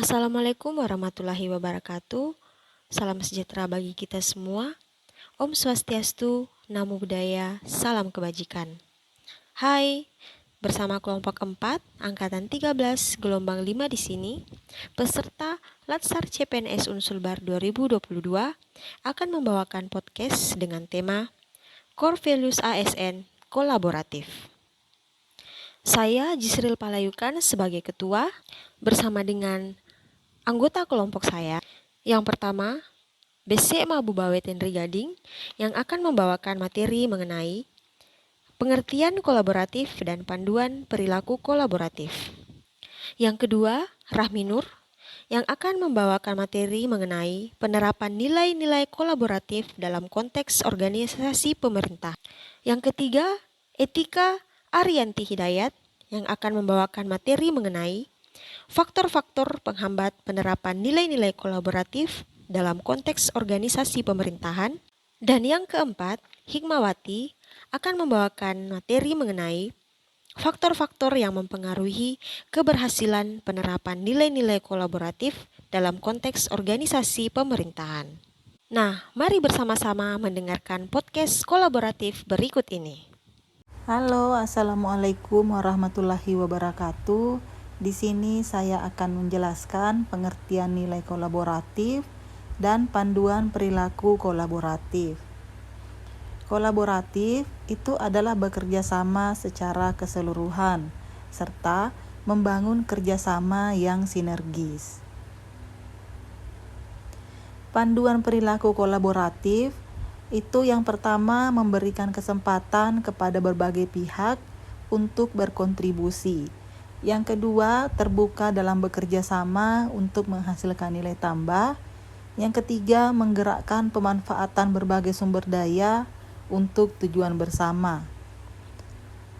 Assalamualaikum warahmatullahi wabarakatuh. Salam sejahtera bagi kita semua. Om Swastiastu, Namo Buddhaya, salam kebajikan. Hai, bersama kelompok 4, angkatan 13, gelombang 5 di sini, peserta Latsar CPNS Unsulbar 2022 akan membawakan podcast dengan tema Core Values ASN Kolaboratif. Saya Jisril Palayukan sebagai ketua bersama dengan anggota kelompok saya. Yang pertama, BC Mabu Bawet Henry Gading yang akan membawakan materi mengenai pengertian kolaboratif dan panduan perilaku kolaboratif. Yang kedua, Rahmi Nur yang akan membawakan materi mengenai penerapan nilai-nilai kolaboratif dalam konteks organisasi pemerintah. Yang ketiga, Etika Arianti Hidayat yang akan membawakan materi mengenai faktor-faktor penghambat penerapan nilai-nilai kolaboratif dalam konteks organisasi pemerintahan. Dan yang keempat, Hikmawati akan membawakan materi mengenai faktor-faktor yang mempengaruhi keberhasilan penerapan nilai-nilai kolaboratif dalam konteks organisasi pemerintahan. Nah, mari bersama-sama mendengarkan podcast kolaboratif berikut ini. Halo, Assalamualaikum warahmatullahi wabarakatuh. Di sini saya akan menjelaskan pengertian nilai kolaboratif dan panduan perilaku kolaboratif. Kolaboratif itu adalah bekerja sama secara keseluruhan serta membangun kerjasama yang sinergis. Panduan perilaku kolaboratif itu yang pertama memberikan kesempatan kepada berbagai pihak untuk berkontribusi. Yang kedua, terbuka dalam bekerja sama untuk menghasilkan nilai tambah. Yang ketiga, menggerakkan pemanfaatan berbagai sumber daya untuk tujuan bersama.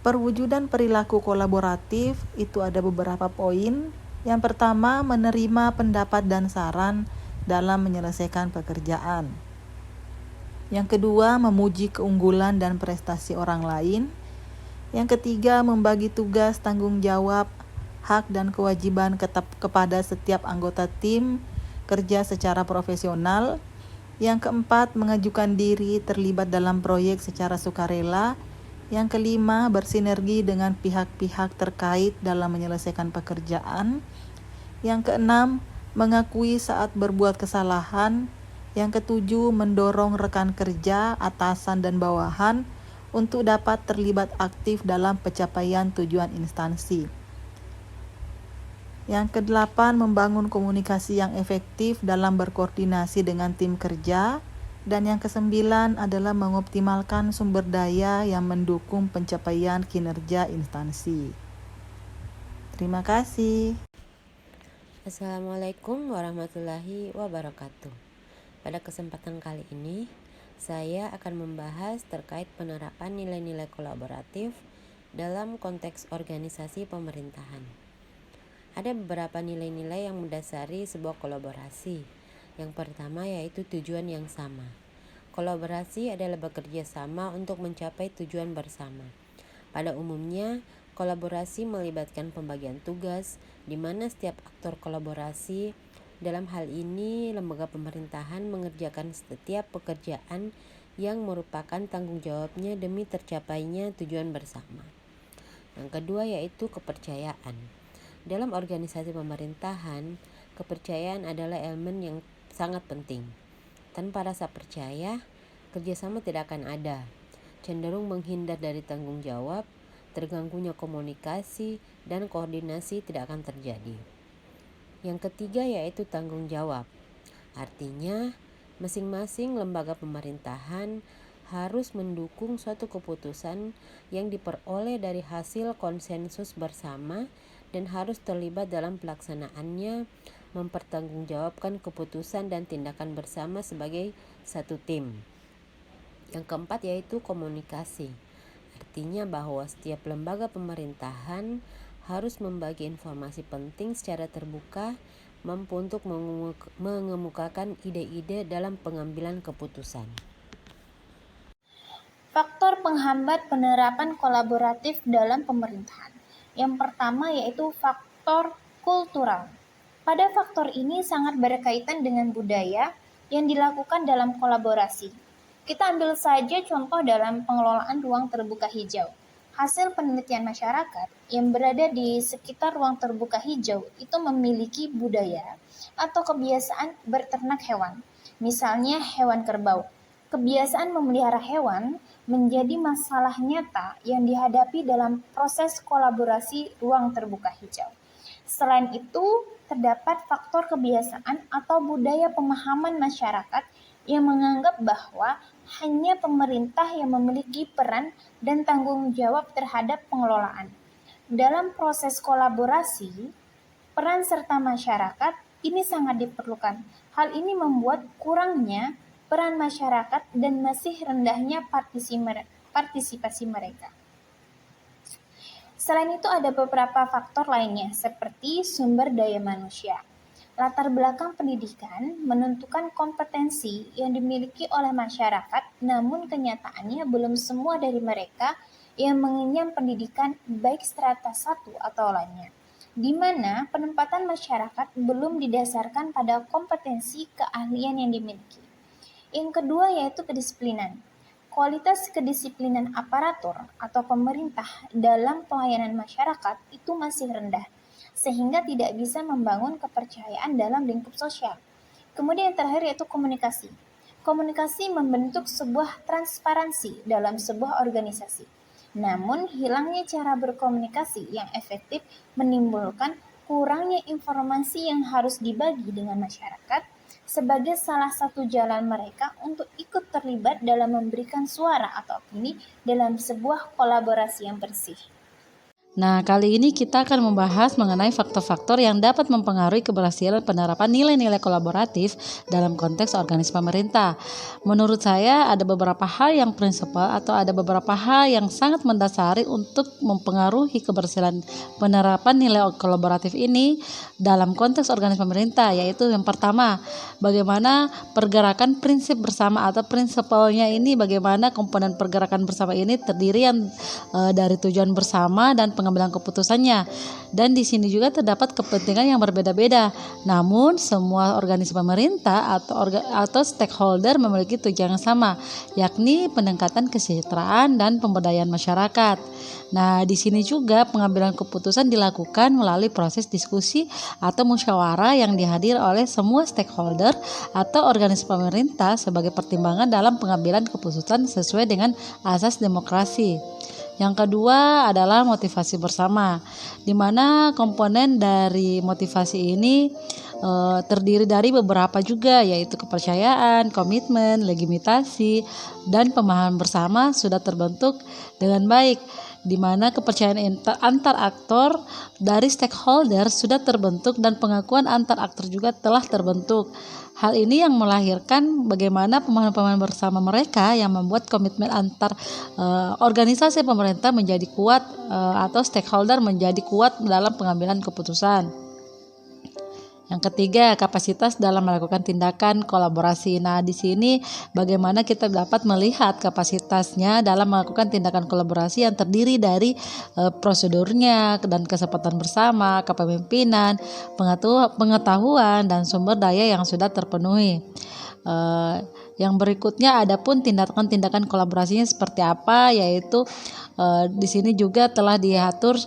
Perwujudan perilaku kolaboratif itu ada beberapa poin. Yang pertama, menerima pendapat dan saran dalam menyelesaikan pekerjaan. Yang kedua, memuji keunggulan dan prestasi orang lain. Yang ketiga, membagi tugas, tanggung jawab, hak dan kewajiban kepada setiap anggota tim kerja secara profesional. Yang keempat, mengajukan diri terlibat dalam proyek secara sukarela. Yang kelima, bersinergi dengan pihak-pihak terkait dalam menyelesaikan pekerjaan. Yang keenam, mengakui saat berbuat kesalahan. Yang ketujuh, mendorong rekan kerja, atasan dan bawahan untuk dapat terlibat aktif dalam pencapaian tujuan instansi. Yang kedelapan, membangun komunikasi yang efektif dalam berkoordinasi dengan tim kerja. Dan yang kesembilan adalah mengoptimalkan sumber daya yang mendukung pencapaian kinerja instansi. Terima kasih. Assalamualaikum warahmatullahi wabarakatuh. Pada kesempatan kali ini, saya akan membahas terkait penerapan nilai-nilai kolaboratif dalam konteks organisasi pemerintahan. Ada beberapa nilai-nilai yang mendasari sebuah kolaborasi. Yang pertama yaitu tujuan yang sama. Kolaborasi adalah bekerja sama untuk mencapai tujuan bersama. Pada umumnya, kolaborasi melibatkan pembagian tugas, di mana setiap aktor kolaborasi, dalam hal ini lembaga pemerintahan, mengerjakan setiap pekerjaan yang merupakan tanggung jawabnya demi tercapainya tujuan bersama. Yang kedua yaitu kepercayaan. Dalam organisasi pemerintahan, kepercayaan adalah elemen yang sangat penting. Tanpa rasa percaya, kerjasama tidak akan ada. Cenderung menghindar dari tanggung jawab, terganggunya komunikasi, dan koordinasi tidak akan terjadi. Yang ketiga yaitu tanggung jawab. Artinya, masing-masing lembaga pemerintahan harus mendukung suatu keputusan yang diperoleh dari hasil konsensus bersama dan harus terlibat dalam pelaksanaannya, mempertanggungjawabkan keputusan dan tindakan bersama sebagai satu tim. Yang keempat yaitu komunikasi. Artinya bahwa setiap lembaga pemerintahan harus membagi informasi penting secara terbuka, mampu untuk mengemukakan ide-ide dalam pengambilan keputusan. Faktor penghambat penerapan kolaboratif dalam pemerintahan. Yang pertama yaitu faktor kultural. Pada faktor ini sangat berkaitan dengan budaya yang dilakukan dalam kolaborasi. Kita ambil saja contoh dalam pengelolaan ruang terbuka hijau. Hasil penelitian masyarakat yang berada di sekitar ruang terbuka hijau itu memiliki budaya atau kebiasaan berternak hewan, misalnya hewan kerbau. Kebiasaan memelihara hewan menjadi masalah nyata yang dihadapi dalam proses kolaborasi ruang terbuka hijau. Selain itu, terdapat faktor kebiasaan atau budaya pemahaman masyarakat yang menganggap bahwa hanya pemerintah yang memiliki peran dan tanggung jawab terhadap pengelolaan. Dalam proses kolaborasi, peran serta masyarakat ini sangat diperlukan. Hal ini membuat kurangnya peran masyarakat dan masih rendahnya partisipasi mereka. Selain itu ada beberapa faktor lainnya seperti sumber daya manusia. Latar belakang pendidikan menentukan kompetensi yang dimiliki oleh masyarakat, namun kenyataannya belum semua dari mereka yang mengenyam pendidikan baik strata 1 atau lainnya, di mana penempatan masyarakat belum didasarkan pada kompetensi keahlian yang dimiliki. Yang kedua yaitu kedisiplinan. Kualitas kedisiplinan aparatur atau pemerintah dalam pelayanan masyarakat itu masih rendah, sehingga tidak bisa membangun kepercayaan dalam lingkup sosial. Kemudian yang terakhir yaitu komunikasi. Komunikasi membentuk sebuah transparansi dalam sebuah organisasi. Namun, hilangnya cara berkomunikasi yang efektif menimbulkan kurangnya informasi yang harus dibagi dengan masyarakat sebagai salah satu jalan mereka untuk ikut terlibat dalam memberikan suara atau opini dalam sebuah kolaborasi yang bersih. Nah, kali ini kita akan membahas mengenai faktor-faktor yang dapat mempengaruhi keberhasilan penerapan nilai-nilai kolaboratif dalam konteks organisasi pemerintah. Menurut saya ada beberapa hal yang prinsipal atau ada beberapa hal yang sangat mendasari untuk mempengaruhi keberhasilan penerapan nilai kolaboratif ini dalam konteks organisasi pemerintah, yaitu yang pertama, bagaimana pergerakan prinsip bersama atau prinsipalnya ini, bagaimana komponen pergerakan bersama ini terdiri dari tujuan bersama dan pengambilan keputusannya. Dan di sini juga terdapat kepentingan yang berbeda-beda. Namun semua organisasi pemerintah atau stakeholder memiliki tujuan yang sama, yakni peningkatan kesejahteraan dan pemberdayaan masyarakat. Nah, di sini juga pengambilan keputusan dilakukan melalui proses diskusi atau musyawarah yang dihadiri oleh semua stakeholder atau organisasi pemerintah sebagai pertimbangan dalam pengambilan keputusan sesuai dengan asas demokrasi. Yang kedua adalah motivasi bersama, di mana komponen dari motivasi ini terdiri dari beberapa juga, yaitu kepercayaan, komitmen, legitimasi, dan pemahaman bersama sudah terbentuk dengan baik, di mana kepercayaan antar aktor dari stakeholder sudah terbentuk dan pengakuan antar aktor juga telah terbentuk. Hal ini yang melahirkan bagaimana pemahaman-pemahaman bersama mereka yang membuat komitmen antar organisasi pemerintah menjadi kuat atau stakeholder menjadi kuat dalam pengambilan keputusan. Yang ketiga, kapasitas dalam melakukan tindakan kolaborasi. Nah, di sini bagaimana kita dapat melihat kapasitasnya dalam melakukan tindakan kolaborasi yang terdiri dari prosedurnya dan kesempatan bersama, kepemimpinan, pengetahuan, dan sumber daya yang sudah terpenuhi. Yang berikutnya adapun tindakan-tindakan kolaborasinya seperti apa, yaitu di sini juga telah diatur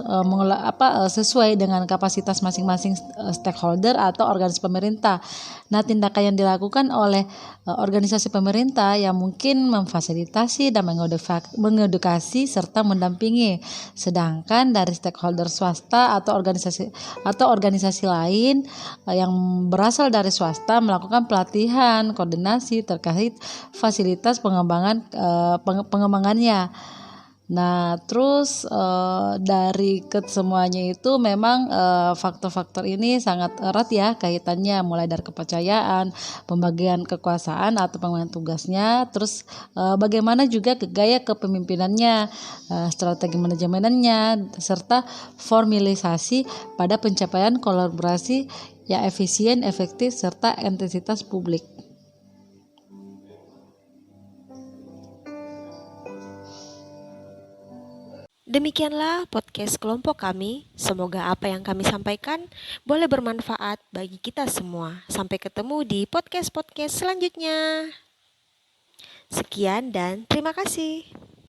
sesuai dengan kapasitas masing-masing stakeholder atau organisasi pemerintah. Nah, tindakan yang dilakukan oleh organisasi pemerintah yang mungkin memfasilitasi dan mengedukasi serta mendampingi, sedangkan dari stakeholder swasta atau organisasi lain yang berasal dari swasta melakukan pelatihan, koordinasi terkait fasilitas pengembangannya. Nah, terus dari kesemuanya itu memang faktor-faktor ini sangat erat ya kaitannya, mulai dari kepercayaan, pembagian kekuasaan atau pembagian tugasnya, terus bagaimana juga gaya kepemimpinannya, strategi manajemennya, serta formalisasi pada pencapaian kolaborasi yang efisien, efektif, serta entitas publik. Demikianlah podcast kelompok kami. Semoga apa yang kami sampaikan boleh bermanfaat bagi kita semua. Sampai ketemu di podcast-podcast selanjutnya. Sekian dan terima kasih.